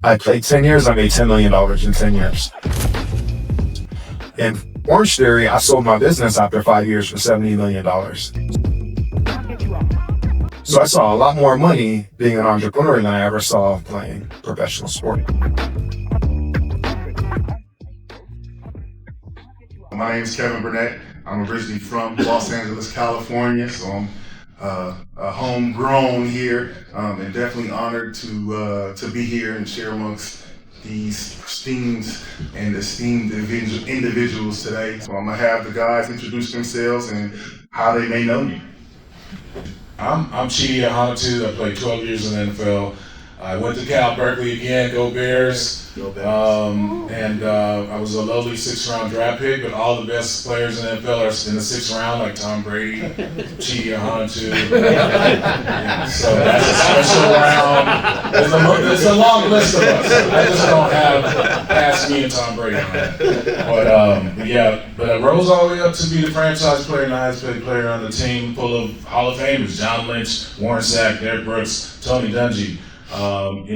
I played 10 years, I made $10 million in 10 years. In Orange Theory, I sold my business after 5 years for $70 million. So I saw a lot more money being an entrepreneur than I ever saw playing professional sport. My name is Kevin Burnett. I'm originally from Los Angeles, California, so I'm homegrown here, and definitely honored to be here and share amongst these esteemed individuals today. So I'm gonna have the guys introduce themselves and how they may know me. I'm Chidi, Ahanotu. I played 12 years in the NFL. I went to Cal Berkeley again, go Bears. And I was a lowly 6th round draft pick, but all the best players in the NFL are in the 6th round, like Tom Brady, Chidi, Ahanotu. Yeah, so that's a special round. There's a long list of us. I just don't have past me and Tom Brady on it. But I rose all the way up to be the franchise player and the highest paid player on the team, full of Hall of Famers: John Lynch, Warren Sapp, Derrick Brooks, Tony Dungy. And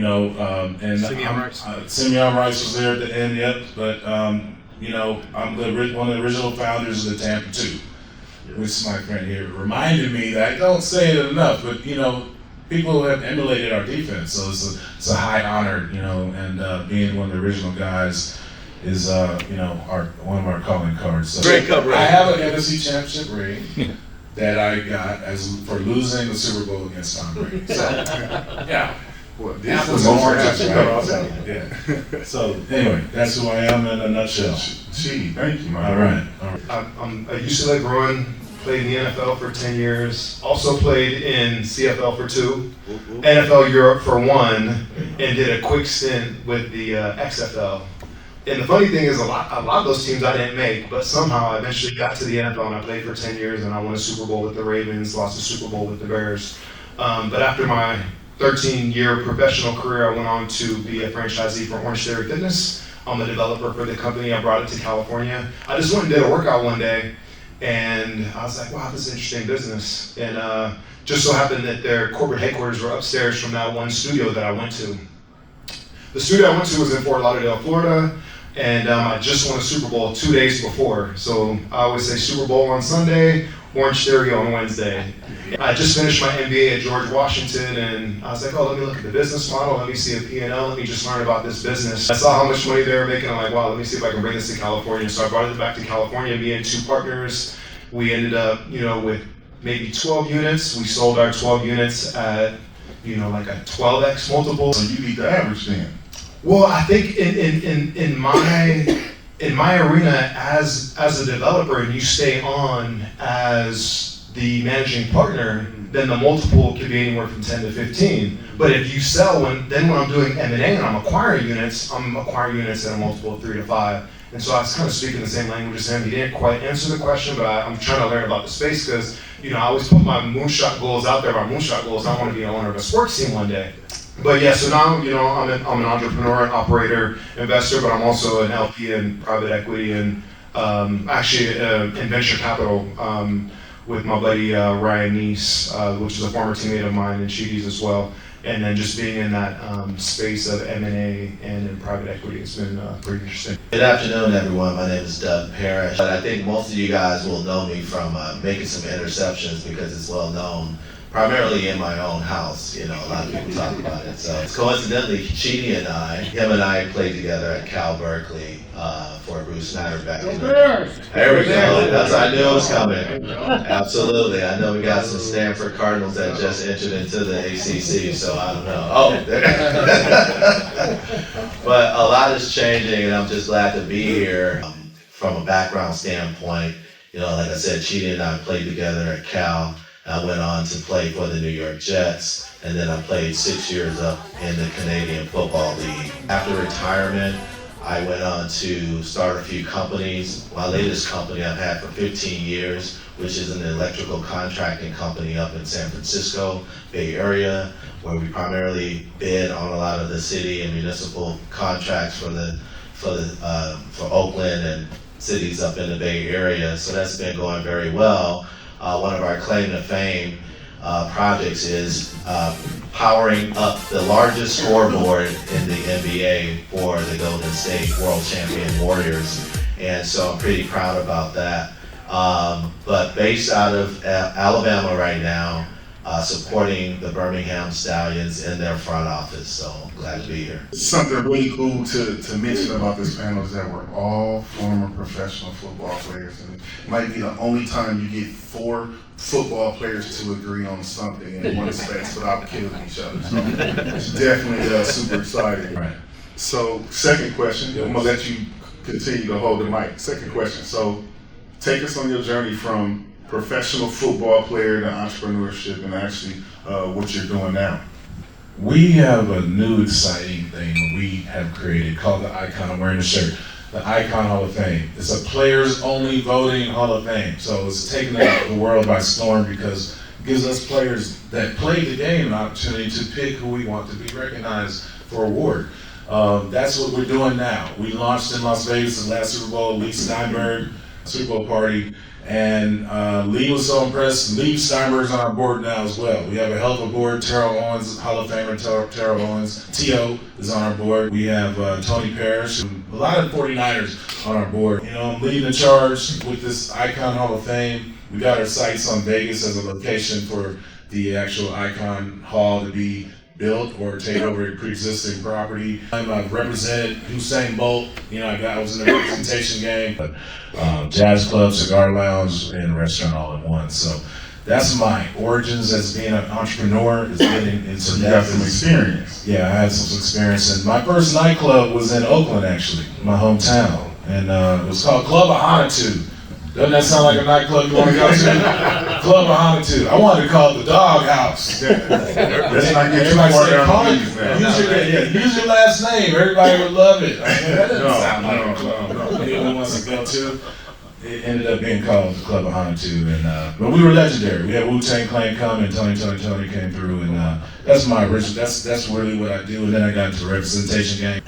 Simeon Rice was there at the end, yet. But I'm one of the original founders of the Tampa 2, which my friend here reminded me that I don't say it enough, but people have emulated our defense, so it's a high honor, and being one of the original guys is one of our calling cards. So great coverage. I have an NFC Championship ring that I got for losing the Super Bowl against Tom Brady. So, yeah. Well, this is more right? Yeah. So anyway, that's who I am in a nutshell. Chidi, thank you, man. All right. I used to run, played in the NFL for 10 years, also played in CFL for 2, NFL Europe for 1, and did a quick stint with the XFL. And the funny thing is, a lot of those teams I didn't make, but somehow I eventually got to the NFL and I played for 10 years and I won a Super Bowl with the Ravens, lost a Super Bowl with the Bears. But after my 13-year professional career, I went on to be a franchisee for Orange Theory Fitness. I'm a developer for the company. I brought it to California. I just went and did a workout one day, and I was like, wow, this is an interesting business. And just so happened that their corporate headquarters were upstairs from that one studio that I went to. The studio I went to was in Fort Lauderdale, Florida, and I just won a Super Bowl 2 days before. So I always say Super Bowl on Sunday, Orange Theory on Wednesday. I just finished my MBA at George Washington, and I was like, let me look at the business model, let me see a P&L, let me just learn about this business. I saw how much money they were making, I'm like, wow, let me see if I can bring this to California. So I brought it back to California, me and 2 partners. We ended up, with maybe 12 units. We sold our 12 units at, like a 12x multiple. So you beat the average then? Well, I think in my arena as a developer, and you stay on as the managing partner, then the multiple could be anywhere from 10 to 15. But if you sell, when I'm doing M&A and I'm acquiring units at a multiple of 3 to 5. And so I was kind of speaking the same language as him. He didn't quite answer the question, but I'm trying to learn about the space because, I always put my moonshot goals out there. My moonshot goals, I want to be an owner of a sports team one day. But yeah, so now, I'm an entrepreneur, an operator, investor, but I'm also an LP in private equity and actually in venture capital with my buddy Ryan Neese, which is a former teammate of mine and Chidi's as well. And then just being in that space of M&A and in private equity, it's been pretty interesting. Good afternoon, everyone. My name is Parrish. But I think most of you guys will know me from making some interceptions because it's well known, primarily in my own house. A lot of people talk about it. So coincidentally, Chidi and him and I played together at Cal Berkeley for Bruce Snyder back in the day. There we go. That's I knew it was coming. Absolutely. I know we got some Stanford Cardinals that just entered into the ACC, so I don't know. But a lot is changing, and I'm just glad to be here. From a background standpoint, like I said, Chidi and I played together at Cal. I went on to play for the New York Jets, and then I played 6 years up in the Canadian Football League. After retirement, I went on to start a few companies. My latest company I've had for 15 years, which is an electrical contracting company up in San Francisco Bay Area, where we primarily bid on a lot of the city and municipal contracts for Oakland and cities up in the Bay Area. So that's been going very well. One of our claim to fame projects is powering up the largest scoreboard in the NBA for the Golden State World Champion Warriors. And so I'm pretty proud about that. But based out of Alabama right now, supporting the Birmingham Stallions in their front office. So glad to be here. Something really cool to mention about this panel is that we're all former professional football players. And it might be the only time you get 4 football players to agree on something in one space without killing each other. So it's definitely super exciting. Right. So second question, I'm gonna let you continue to hold the mic. Second question, so take us on your journey from professional football player to entrepreneurship and actually what you're doing now. We have a new exciting thing we have created called the Icon. I'm wearing the shirt. The Icon Hall of Fame. It's a players only voting Hall of Fame. So it's taken the world by storm because it gives us players that play the game an opportunity to pick who we want to be recognized for award. That's what we're doing now. We launched in Las Vegas the last Super Bowl, Lee Steinberg Super Bowl party. And Lee was so impressed. Lee Steinberg's on our board now as well. We have a hell of a board. Terrell Owens, Hall of Famer Terrell Owens. T.O. is on our board. We have Tony Parrish, and a lot of 49ers on our board. You know, I'm leading the charge with this Icon Hall of Fame. We got our sights on Vegas as a location for the actual Icon Hall to be built or take over a pre-existing property. I've represented Usain Bolt. You know, I was in the representation game, but jazz club, cigar lounge, and restaurant all at once. So that's my origins as being an entrepreneur. Is getting into You that. got some experience. Yeah, I had some experience. And my first nightclub was in Oakland, actually, my hometown, and it was called Club Ahanotu. Doesn't that sound like a nightclub you want to go to? Club Ahanotu. I wanted to call it the Dog House. Let's not get too Everybody far said, down call the it, weeds now. use your last name. Everybody would love it. I mean, that doesn't No, sound like no, a club. no. Anyone wants to go to? It ended up being called the Club Ahanotu, and but we were legendary. We had Wu-Tang Clan come, and Tony came through, and that's my original. That's really what I do. And then I got into the representation game.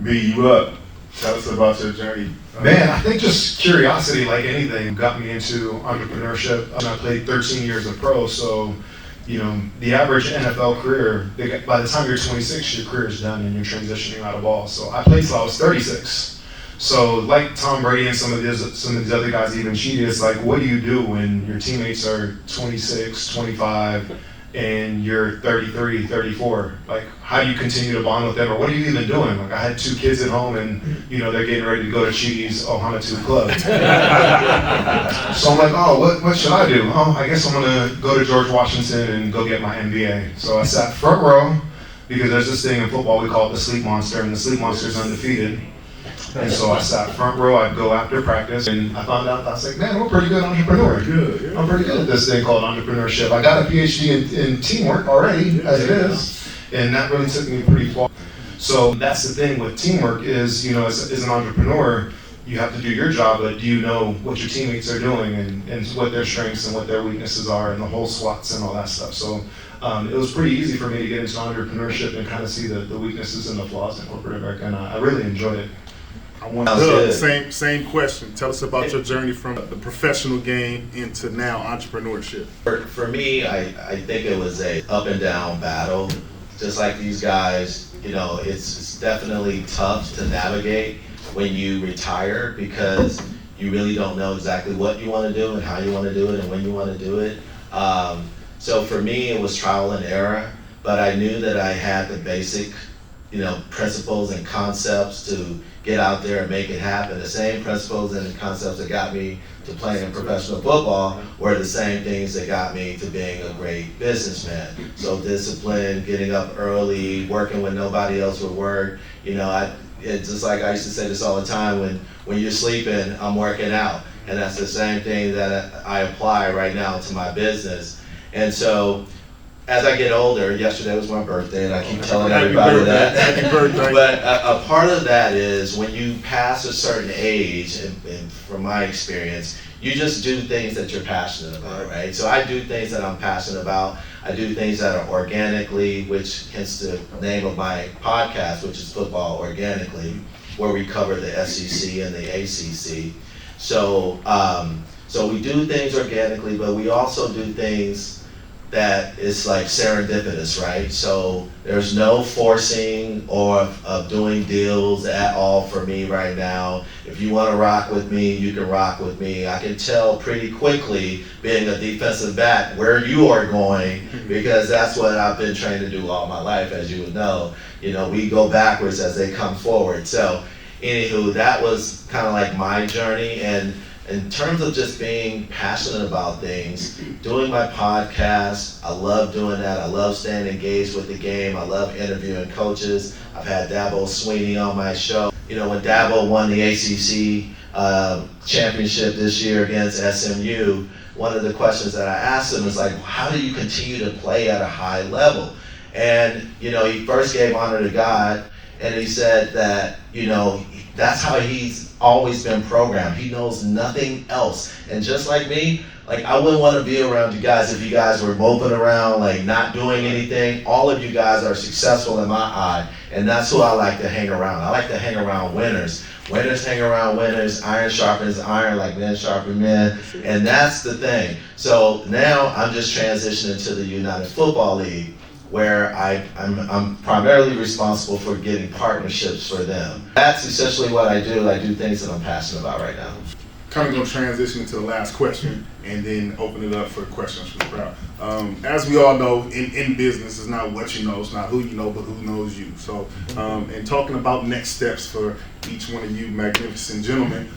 B, you up? Tell us about your journey. Man, I think just curiosity, like anything, got me into entrepreneurship. I played 13 years of pro, so you know the average NFL career, by the time you're 26, your career is done and you're transitioning out of ball. So I played till I was 36. So like Tom Brady and some of these other guys, even Chidi, it's like, what do you do when your teammates are 26, 25, and you're 33, 34? Like, how do you continue to bond with them, or what are you even doing? Like, I had 2 kids at home, and you know they're getting ready to go to Chidi's Ahanotu club. So I'm like, oh, what should I do? Oh, I guess I'm gonna go to George Washington and go get my MBA. So I sat front row because there's this thing in football we call it the sleep monster, and the sleep monster is undefeated. And so I sat front row. I'd go after practice, and I found out, I was like, man, I'm a pretty good entrepreneur. I'm pretty good at this thing called entrepreneurship. I got a PhD in teamwork already, as it is, and that really took me pretty far. So that's the thing with teamwork is, you know, as an entrepreneur, you have to do your job, but do you know what your teammates are doing and what their strengths and what their weaknesses are and the whole SWOTs and all that stuff. So it was pretty easy for me to get into entrepreneurship and kind of see the weaknesses and the flaws in corporate America, and I really enjoyed it. I want to same question. Tell us about your journey from the professional game into now entrepreneurship. For me, I think it was a up and down battle. Just like these guys, you know, it's definitely tough to navigate when you retire because you really don't know exactly what you want to do and how you want to do it and when you want to do it. So for me, it was trial and error, but I knew that I had the basic, you know, principles and concepts to get out there and make it happen. The same principles and concepts that got me to playing professional football were the same things that got me to being a great businessman. So discipline, getting up early, working when nobody else would work. You know, it's just like I used to say this all the time, when you're sleeping, I'm working out. And that's the same thing that I apply right now to my business. And so, as I get older, yesterday was my birthday, and I keep telling everybody that. Happy birthday. But a part of that is when you pass a certain age, and from my experience, you just do things that you're passionate about, right? So I do things that I'm passionate about. I do things that are organically, which hence the name of my podcast, which is Football Organically, where we cover the SEC and the ACC. So we do things organically, but we also do things that it's like serendipitous, right? So there's no forcing or of doing deals at all for me right now. If you want to rock with me, you can rock with me. I can tell pretty quickly, being a defensive back, where you are going, because that's what I've been trained to do all my life, as you would know. You know, we go backwards as they come forward. So anywho, that was kind of like my journey. And in terms of just being passionate about things, doing my podcast, I love doing that. I love staying engaged with the game. I love interviewing coaches. I've had Dabo Sweeney on my show. You know, when Dabo won the ACC championship this year against SMU, one of the questions that I asked him is like, how do you continue to play at a high level? And, you know, he first gave honor to God, and he said that, you know, that's how he's always been programmed. He knows nothing else. And just like me, like, I wouldn't want to be around you guys if you guys were moping around, like not doing anything. All of you guys are successful in my eye, and that's who I like to hang around. I like to hang around winners. Winners hang around winners. Iron sharpens iron, like men sharpen men. And that's the thing. So now I'm just transitioning to the United Football League, where I'm primarily responsible for getting partnerships for them. That's essentially what I do. I do things that I'm passionate about right now. Kind of going to transition into the last question and then open it up for questions from the crowd. As we all know, in business, it's not what you know, it's not who you know, but who knows you. So, and talking about next steps for each one of you magnificent gentlemen,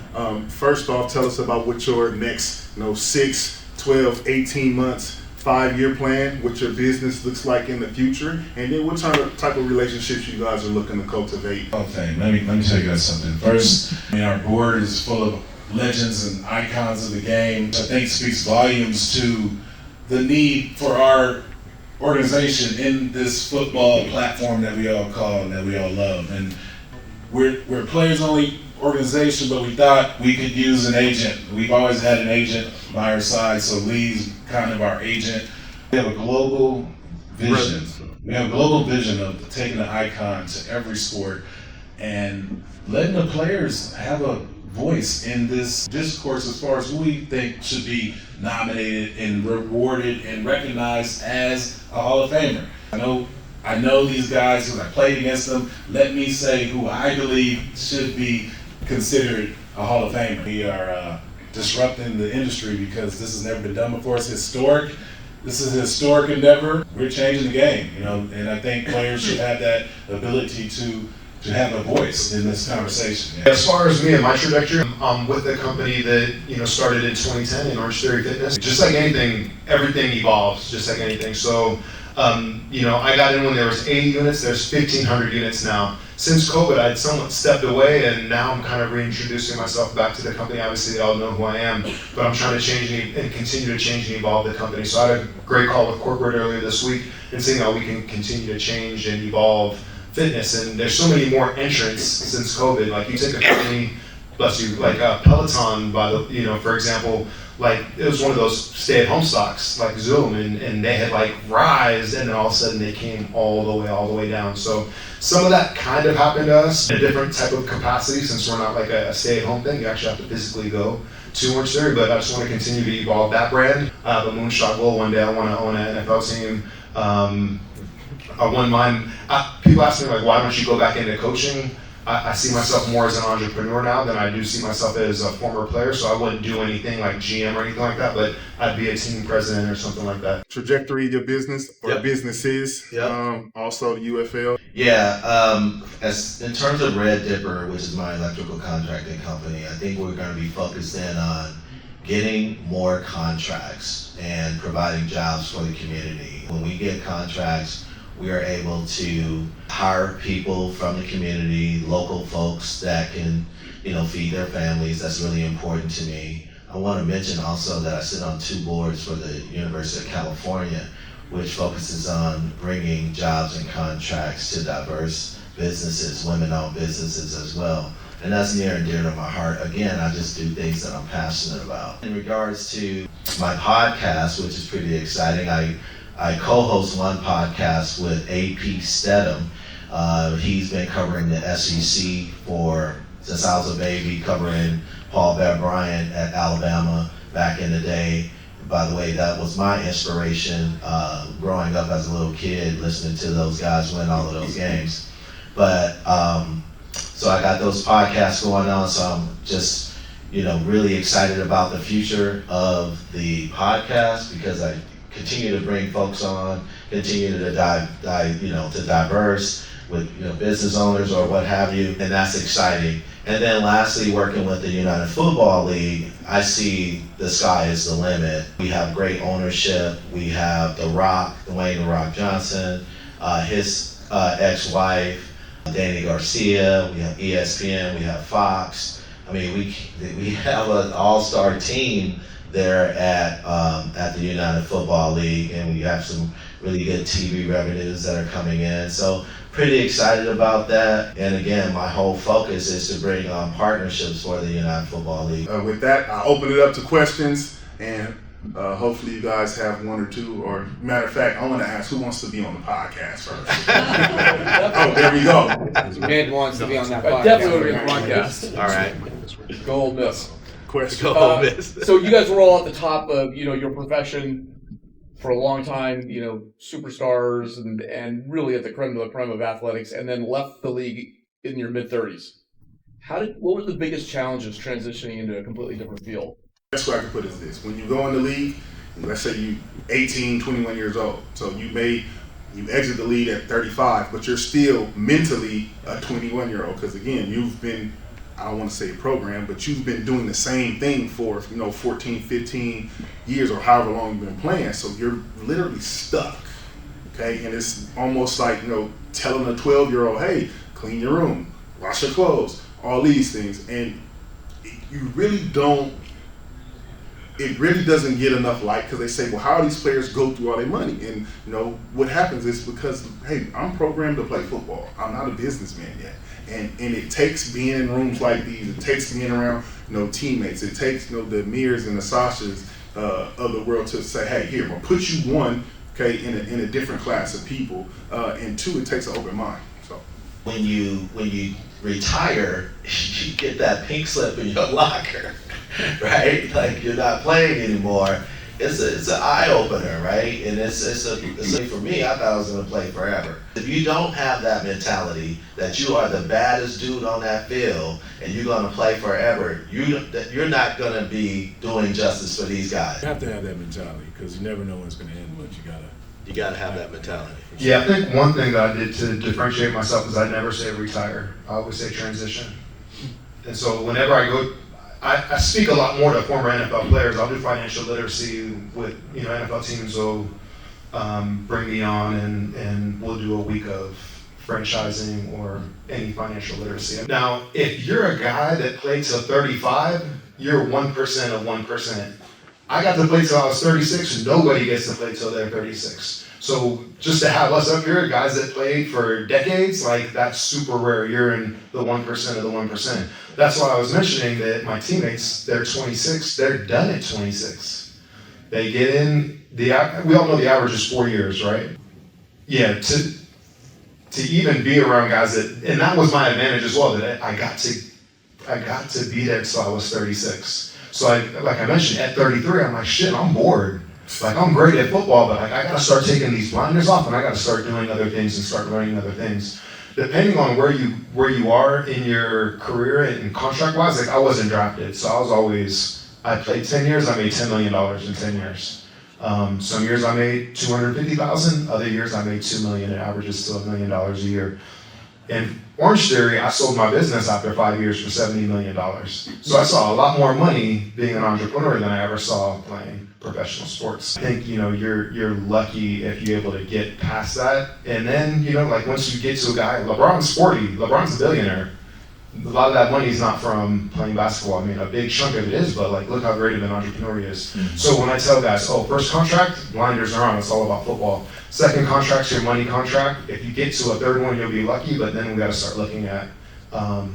first off, tell us about what your next 6, 12, 18 months, 5-year plan, what your business looks like in the future, and then what type of relationships you guys are looking to cultivate. Okay, let me tell you guys something. First, I mean, our board is full of legends and icons of the game, which I think speaks volumes to the need for our organization in this football platform that we all call and that we all love. And we're a players-only organization, but we thought we could use an agent. We've always had an agent by our side, so Lee's kind of our agent. We have a global vision. We have a global vision of taking an icon to every sport and letting the players have a voice in this discourse as far as who we think should be nominated and rewarded and recognized as a Hall of Famer. I know these guys because I played against them. Let me say who I believe should be considered a Hall of Famer. We are disrupting the industry because this has never been done before. It's historic. This is a historic endeavor. We're changing the game, and I think players should have that ability to have a voice in this conversation. Yeah. As far as me and my trajectory, I'm with a company that started in 2010 in Orange Theory Fitness. Just like anything, everything evolves. Just like anything. So, I got in when there was 80 units. There's 1,500 units now. Since COVID, I'd somewhat stepped away, and now I'm kind of reintroducing myself back to the company. Obviously, they all know who I am, but I'm trying to change and continue to change and evolve the company. So I had a great call with corporate earlier this week and seeing how we can continue to change and evolve fitness. And there's so many more entrants since COVID. Like, you take a company, bless you, like Peloton, for example, like, it was one of those stay-at-home stocks, like Zoom, and they had like rise, and then all of a sudden they came all the way down. So some of that kind of happened to us in a different type of capacity, since we're not like a stay-at-home thing. You actually have to physically go to Orange Theory, but I just want to continue to evolve that brand. The moonshot goal, one day I want to own an NFL team. I wouldn't mind. People ask me, like, why don't you go back into coaching? I see myself more as an entrepreneur now than I do see myself as a former player, so I wouldn't do anything like GM or anything like that, but I'd be a team president or something like that. Trajectory of your business or businesses, also the UFL. Yeah, as in terms of Red Dipper, which is my electrical contracting company, I think we're going to be focused in on getting more contracts and providing jobs for the community. When we get contracts, we are able to hire people from the community, local folks that can, feed their families. That's really important to me. I want to mention also that I sit on 2 boards for the University of California, which focuses on bringing jobs and contracts to diverse businesses, women-owned businesses as well. And that's near and dear to my heart. Again, I just do things that I'm passionate about. In regards to my podcast, which is pretty exciting, I co-host one podcast with AP Stedham. He's been covering the SEC since I was a baby, covering Paul Bear Bryant at Alabama back in the day. by the way, that was my inspiration growing up as a little kid, listening to those guys win all of those games. But so I got those podcasts going on, so I'm just, really excited about the future of the podcast, because I continue to bring folks on, continue to to diverse with business owners or what have you, and that's exciting. And then lastly, working with the United Football League, I see the sky is the limit. We have great ownership. We have The Rock, Dwayne "The Rock" Johnson, his ex-wife, Danny Garcia. We have ESPN. We have Fox. I mean, we have an all-star team there at the United Football League, and we have some really good TV revenues that are coming in. So pretty excited about that. And again, my whole focus is to bring on partnerships for the United Football League. With that, I'll open it up to questions, and hopefully you guys have one or two. Or matter of fact, I want to ask, who wants to be on the podcast first? Oh, there we go. Mid wants to be on that podcast. Definitely would be on the podcast. All right. Go Ole Miss. Question. So you guys were all at the top of your profession for a long time, superstars and really at the creme de la creme of athletics, and then left the league in your mid-30s. What were the biggest challenges transitioning into a completely different field? Best way I can put it is this: when you go in the league, let's say you 18, 21 years old, so you exit the league at 35, but you're still mentally a 21-year-old, because again, you've been, I don't want to say a program, but you've been doing the same thing for 14, 15 years or however long you've been playing. So you're literally stuck, okay? And it's almost like telling a 12-year-old, hey, clean your room, wash your clothes, all these things, and it really doesn't get enough light, because they say, well, how do these players go through all their money? And what happens is because, hey, I'm programmed to play football. I'm not a businessman yet. And it takes being in rooms like these, it takes being around teammates, it takes the Amirs and the Sashas of the world to say, hey, here, we'll put you one, okay, in a different class of people, and two, it takes an open mind. So when you retire, you get that pink slip in your locker, right? Like, you're not playing anymore. It's an eye opener, right? And it's for me, I thought I was going to play forever. If you don't have that mentality that you are the baddest dude on that field and you're going to play forever, you're not going to be doing justice for these guys. You have to have that mentality, because you never know when it's going to end, but You got to have that mentality. Yeah, I think one thing that I did to differentiate myself is I never say retire. I always say transition. And so whenever I go, I speak a lot more to former NFL players. I'll do financial literacy with, NFL teams will bring me on and we'll do a week of franchising or any financial literacy. Now, if you're a guy that played till 35, you're 1% of 1%. I got to play till I was 36, nobody gets to play till they're 36. So just to have us up here, guys that played for decades, like, that's super rare. You're in the 1% of the 1%. That's why I was mentioning that my teammates, they're 26, they're done at 26. They get in, we all know the average is 4 years, right? Yeah, to even be around guys and that was my advantage as well, that I got to be there till I was 36. So like I mentioned, at 33, I'm like, shit, I'm bored. Like, I'm great at football, but I gotta start taking these blinders off and I gotta start doing other things and start learning other things. Depending on where you are in your career and contract-wise, like, I wasn't drafted, so I played 10 years, I made $10 million in 10 years. Some years I made $250,000, other years I made $2 million. It averages to $1 million a year. In Orange Theory, I sold my business after 5 years for $70 million. So I saw a lot more money being an entrepreneur than I ever saw playing professional sports. I think, you're lucky if you're able to get past that. And then, like, once you get to a guy, LeBron's 40, LeBron's a billionaire. A lot of that money is not from playing basketball. I mean, a big chunk of it is, but like, look how great of an entrepreneur he is. Mm-hmm. So when I tell guys, first contract, blinders are on, it's all about football. Second contract's your money contract. If you get to a third one, you'll be lucky, but then we got to start looking at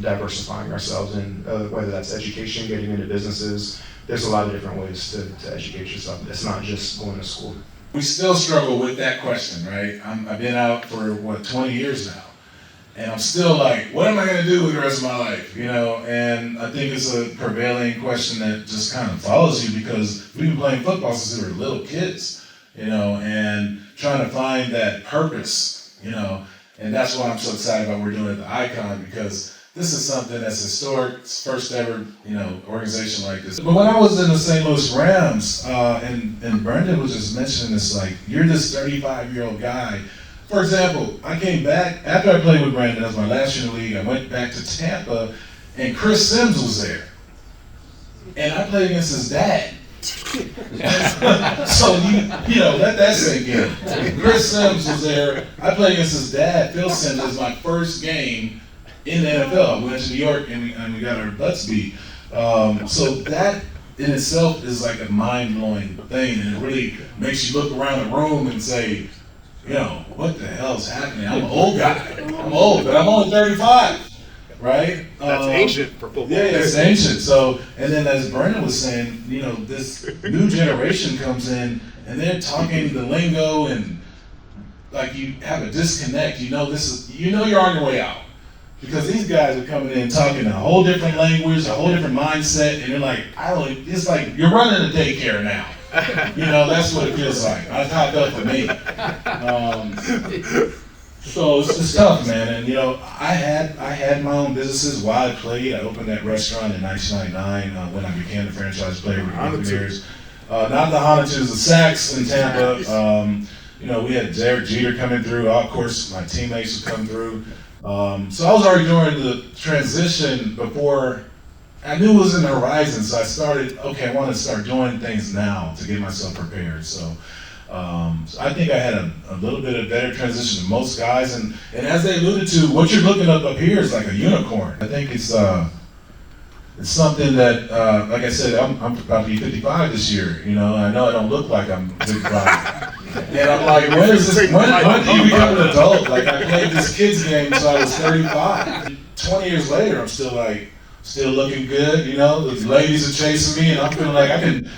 diversifying ourselves, and whether that's education, getting into businesses. There's a lot of different ways to educate yourself. It's not just going to school. We still struggle with that question, right? I've been out for 20 years now, And I'm still like, what am I going to do with the rest of my life? You know, and I think it's a prevailing question that just kind of follows you because we've been playing football since we were little kids, you know, and trying to find that purpose, you know, and that's why I'm so excited about what we're doing at the Icon because this is something that's historic. It's first ever, you know, organization like this. But when I was in the St. Louis Rams, and Brendan was just mentioning this, like, you're this 35-year-old guy. For example, I came back, after I played with Brandon, that was my last year in the league, I went back to Tampa, and Chris Sims was there. And I played against his dad. So, you know, let that sink in. Chris Sims was there. I played against his dad, Phil Sims. It was my first game in the NFL. We went to New York, and we got our butts beat. So that in itself is like a mind-blowing thing, and it really makes you look around the room and say, you know, what the hell is happening? I'm an old guy. I'm old, but I'm only 35, right? That's ancient for football. Yeah, it's ancient. So, and then as Brendan was saying, you know, this new generation comes in and they're talking the lingo and like you have a disconnect. You know, you're on your way out because these guys are coming in talking a whole different language, a whole different mindset, and you're like, it's like you're running a daycare now. You know, that's what it feels like. That's how it felt for me. So it's tough, man. And you know, I had my own businesses while I played. I opened that restaurant in 1999 when I became the franchise player with the Buccaneers. Not the Ahanotus, the Sacks in Tampa. You know, we had Derek Jeter coming through. Of course, my teammates would come through. So I was already doing the transition before. I knew it was in the horizon, so I started, I want to start doing things now to get myself prepared. So I think I had a little bit of better transition than most guys. And as they alluded to, what you're looking up here is like a unicorn. I think it's something that, like I said, I'm about to be 55 this year. You know, I know I don't look like I'm 55. And I'm like, when do you become an adult? Like, I played this kids game until I was 35. 20 years later, I'm still looking good, you know. The ladies are chasing me, and I'm feeling like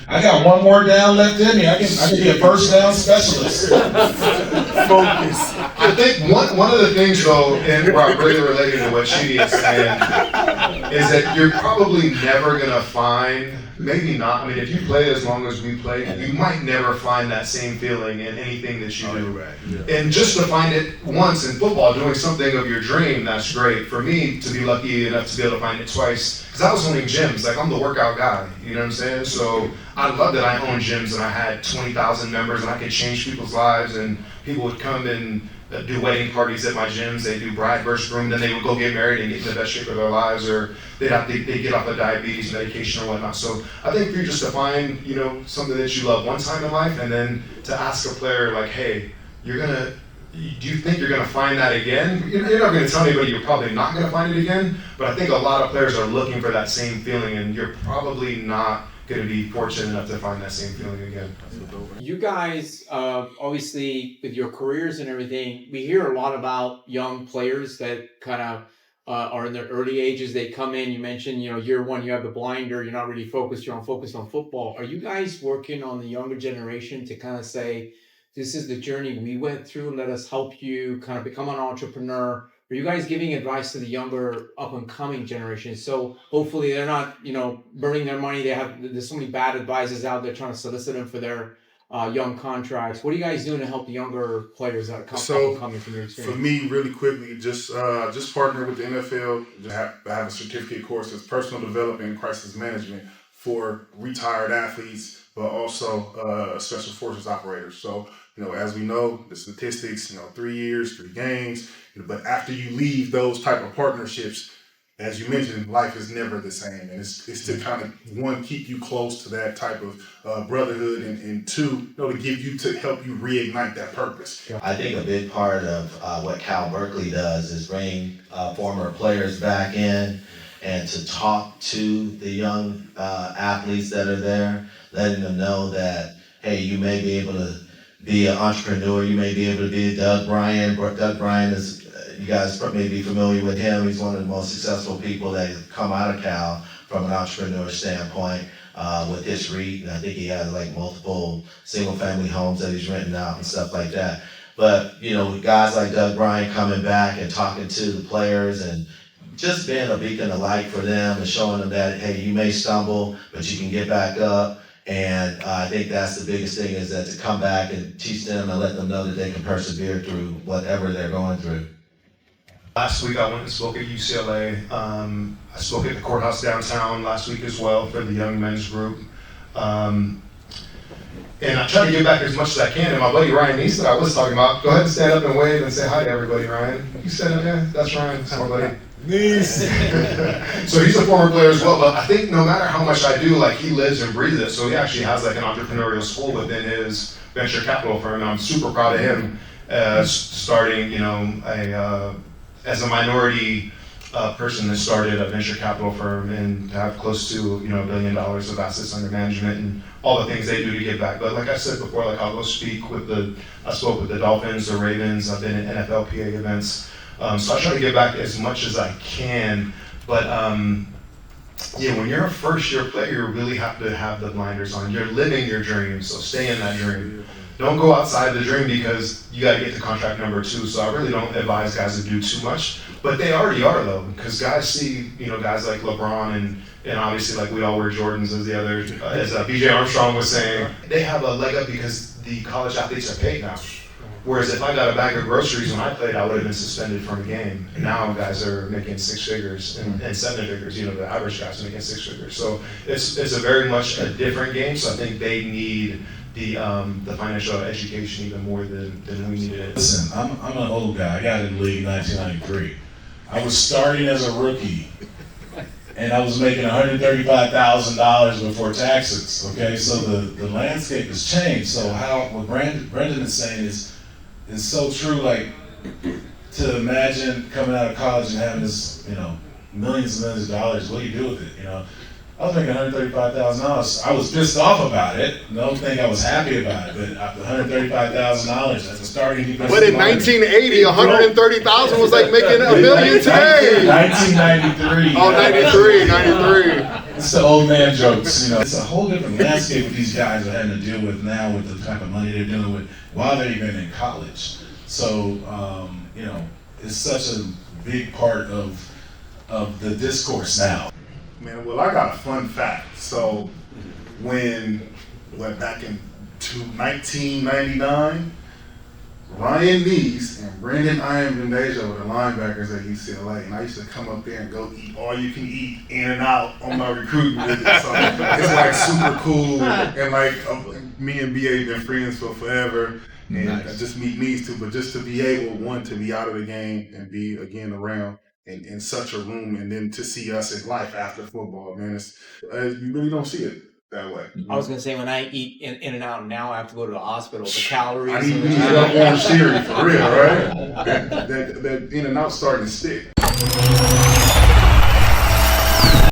I got one more down left in me. I can be a first down specialist. Focus. I think one of the things, though, and really relating to what Chidi is saying, is that you're probably never gonna find, maybe not. I mean, if you play as long as we play, you might never find that same feeling in anything that you do. Right. Yeah. And just to find it once in football, doing something of your dream, that's great. For me, to be lucky enough to be owning to find it twice, because I was owning gyms. Like, I'm the workout guy, you know what I'm saying? So I love that I own gyms and I had 20,000 members and I could change people's lives, and people would come and do wedding parties at my gyms. They do bride versus groom, then they would go get married and get in the best shape of their lives, or they get off of diabetes medication or whatnot. So I think for you just to find, you know, something that you love one time in life, and then to ask a player like, hey, do you think you're going to find that again? You're not going to tell anybody you're probably not going to find it again, but I think a lot of players are looking for that same feeling, and you're probably not going to be fortunate enough to find that same feeling again. You guys, obviously, with your careers and everything, we hear a lot about young players that kind of are in their early ages. They come in, you mentioned, you know, year one, you have the blinder, you're not really focused, you're focused on football. Are you guys working on the younger generation to kind of say, this is the journey we went through, let us help you kind of become an entrepreneur? Are you guys giving advice to the younger up and coming generation? So hopefully they're not, you know, burning their money. There's so many bad advisors out there trying to solicit them for their young contracts. What are you guys doing to help the younger players that are coming from your experience? For me, really quickly, just partner with the NFL. I have a certificate course that's personal development and crisis management for retired athletes, but also special forces operators. So, you know, as we know, the statistics, you know, 3 years, 3 games. But after you leave those type of partnerships, as you mentioned, life is never the same. And it's to kind of, one, keep you close to that type of brotherhood, and two, you know, to help you reignite that purpose. I think a big part of what Cal Berkeley does is bring former players back in and to talk to the young athletes that are there, letting them know that, hey, you may be able to be an entrepreneur, you may be able to be Doug Bryan. Doug Bryan is, you guys may be familiar with him. He's one of the most successful people that have come out of Cal from an entrepreneur standpoint with his REIT. And I think he has like multiple single family homes that he's renting out and stuff like that. But, you know, with guys like Doug Bryant coming back and talking to the players and just being a beacon of light for them and showing them that, hey, you may stumble, but you can get back up. And I think that's the biggest thing, is that to come back and teach them and let them know that they can persevere through whatever they're going through. Last week I went and spoke at UCLA. I spoke at the courthouse downtown last week as well for the young men's group. And I try to give back as much as I can. And my buddy Ryan Neese that I was talking about, go ahead and stand up and wave and say hi to everybody, Ryan. You stand up there? That's Ryan. That's my buddy. Neese. So he's a former player as well. But I think no matter how much I do, like, he lives and breathes it. So he actually has like an entrepreneurial school within his venture capital firm. And I'm super proud of him starting, you know, as a minority person that started a venture capital firm and to have close to, you know, $1 billion of assets under management and all the things they do to give back. But like I said before, like I'll go I spoke with the Dolphins, the Ravens, I've been at NFLPA events. So I try to give back as much as I can. But yeah, when you're a first year player, you really have to have the blinders on. You're living your dream, so stay in that dream. Don't go outside the dream because you got to get to contract number 2. So I really don't advise guys to do too much, but they already are though, because guys see, you know, guys like LeBron and obviously like we all wear Jordans as the other, as BJ Armstrong was saying, they have a leg up because the college athletes are paid now. Whereas if I got a bag of groceries when I played, I would have been suspended from a game. And now guys are making 6 figures and 7 figures. You know, the average guys are making 6 figures. So it's a very much a different game. So I think they need the financial education even more than we needed it. Listen, I'm an old guy. I got in the league in 1993. I was starting as a rookie, and I was making $135,000 before taxes. Okay, so the landscape has changed. So what Brendan is saying is so true. Like, to imagine coming out of college and having this, you know, millions and millions of dollars. What do you do with it? You know, I was making $135,000. I was pissed off about it. Don't think I was happy about it, but $135,000 as a starting defensive But in 1980, 130,000 was like making $1 million today. 1993. Oh, 93. It's the old man jokes, you know. It's a whole different landscape what these guys are having to deal with now with the type of money they're dealing with while they're even in college. So, you know, it's such a big part of the discourse now. Man, well, I got a fun fact. So back in 1999, Ryan Neese and Brendan Ayanbadejo were the linebackers at UCLA, and I used to come up there and go eat all you can eat in and out on my recruiting visit. So it's like super cool, and like me and BA been friends for forever, and I just meet Neese too. But just to be able, to be out of the game and be again around in such a room, and then to see us in life after football, man, you really don't see it that way. I was gonna say, when I eat in and out now, I have to go to the hospital. The calories. I need that orange theory for real, right? That in and out starting to stick.